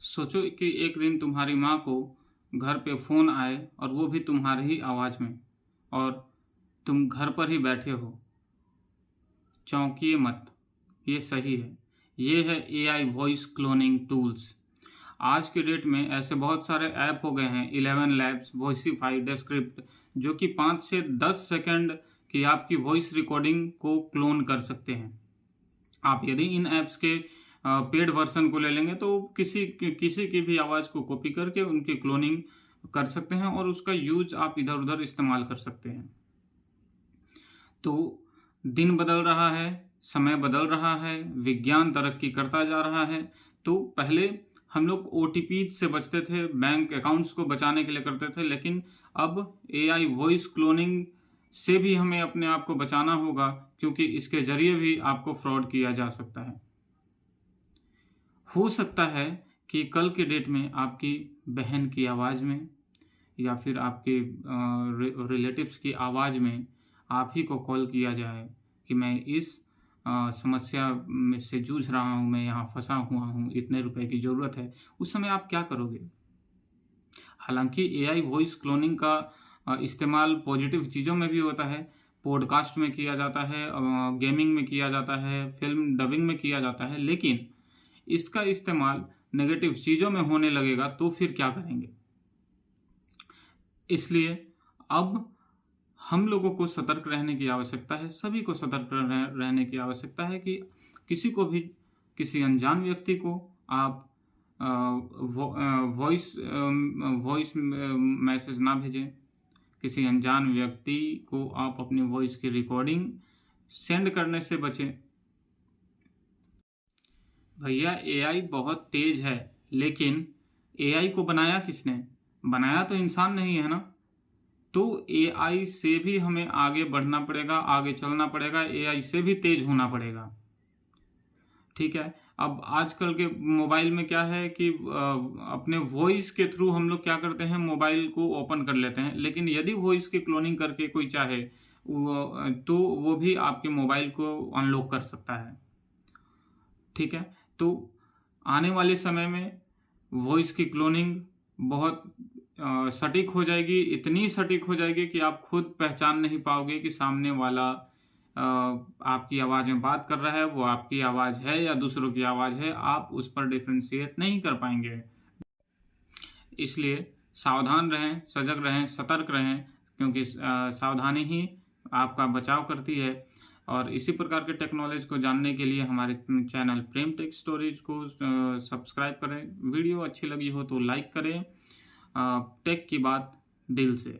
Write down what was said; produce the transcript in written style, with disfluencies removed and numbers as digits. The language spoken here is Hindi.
सोचो कि एक दिन तुम्हारी माँ को घर पे फ़ोन आए और वो भी तुम्हारी ही आवाज़ में, और तुम घर पर ही बैठे हो। चौंकिए मत, ये सही है। ये है एआई वॉइस क्लोनिंग टूल्स। आज के डेट में ऐसे बहुत सारे ऐप हो गए हैं, 11 लैब्स, वॉइसिफाई, डेस्क्रिप्ट, जो कि 5 से 10 सेकंड की आपकी वॉइस रिकॉर्डिंग को क्लोन कर सकते हैं। आप यदि इन ऐप्स के पेड वर्जन को ले लेंगे तो किसी की भी आवाज़ को कॉपी करके उनकी क्लोनिंग कर सकते हैं और उसका यूज आप इधर उधर इस्तेमाल कर सकते हैं। तो दिन बदल रहा है, समय बदल रहा है, विज्ञान तरक्की करता जा रहा है। तो पहले हम लोग ओटीपी से बचते थे, बैंक अकाउंट्स को बचाने के लिए करते थे, लेकिन अब एआई वॉइस क्लोनिंग से भी हमें अपने आप को बचाना होगा, क्योंकि इसके जरिए भी आपको फ्रॉड किया जा सकता है। हो सकता है कि कल के डेट में आपकी बहन की आवाज़ में या फिर आपके रिलेटिव्स की आवाज़ में आप ही को कॉल किया जाए कि मैं इस समस्या में से जूझ रहा हूँ, मैं यहाँ फंसा हुआ हूँ, इतने रुपए की ज़रूरत है। उस समय आप क्या करोगे? हालांकि एआई वॉइस क्लोनिंग का इस्तेमाल पॉजिटिव चीज़ों में भी होता है, पॉडकास्ट में किया जाता है, गेमिंग में किया जाता है, फिल्म डबिंग में किया जाता है, लेकिन इसका इस्तेमाल नेगेटिव चीज़ों में होने लगेगा तो फिर क्या करेंगे? इसलिए अब हम लोगों को सतर्क रहने की आवश्यकता है, सभी को सतर्क रहने की आवश्यकता है कि किसी को भी, किसी अनजान व्यक्ति को आप वॉइस मैसेज ना भेजें। किसी अनजान व्यक्ति को आप अपनी वॉइस की रिकॉर्डिंग सेंड करने से बचें। भैया एआई बहुत तेज है, लेकिन एआई को बनाया किसने? बनाया तो इंसान नहीं है ना। तो एआई से भी हमें आगे बढ़ना पड़ेगा, आगे चलना पड़ेगा, एआई से भी तेज होना पड़ेगा। ठीक है। अब आजकल के मोबाइल में क्या है कि अपने वॉइस के थ्रू हम लोग क्या करते हैं, मोबाइल को ओपन कर लेते हैं, लेकिन यदि वॉइस की क्लोनिंग करके कोई चाहे तो वो भी आपके मोबाइल को अनलॉक कर सकता है। ठीक है। तो आने वाले समय में वॉइस की क्लोनिंग बहुत सटीक हो जाएगी, इतनी सटीक हो जाएगी कि आप खुद पहचान नहीं पाओगे कि सामने वाला आपकी आवाज़ में बात कर रहा है, वो आपकी आवाज़ है या दूसरों की आवाज़ है, आप उस पर डिफ्रेंशिएट नहीं कर पाएंगे। इसलिए सावधान रहें, सजग रहें, सतर्क रहें, क्योंकि सावधानी ही आपका बचाव करती है। और इसी प्रकार के टेक्नोलॉजी को जानने के लिए हमारे चैनल प्रेम टेक स्टोरीज को सब्सक्राइब करें। वीडियो अच्छी लगी हो तो लाइक करें। टेक की बात दिल से।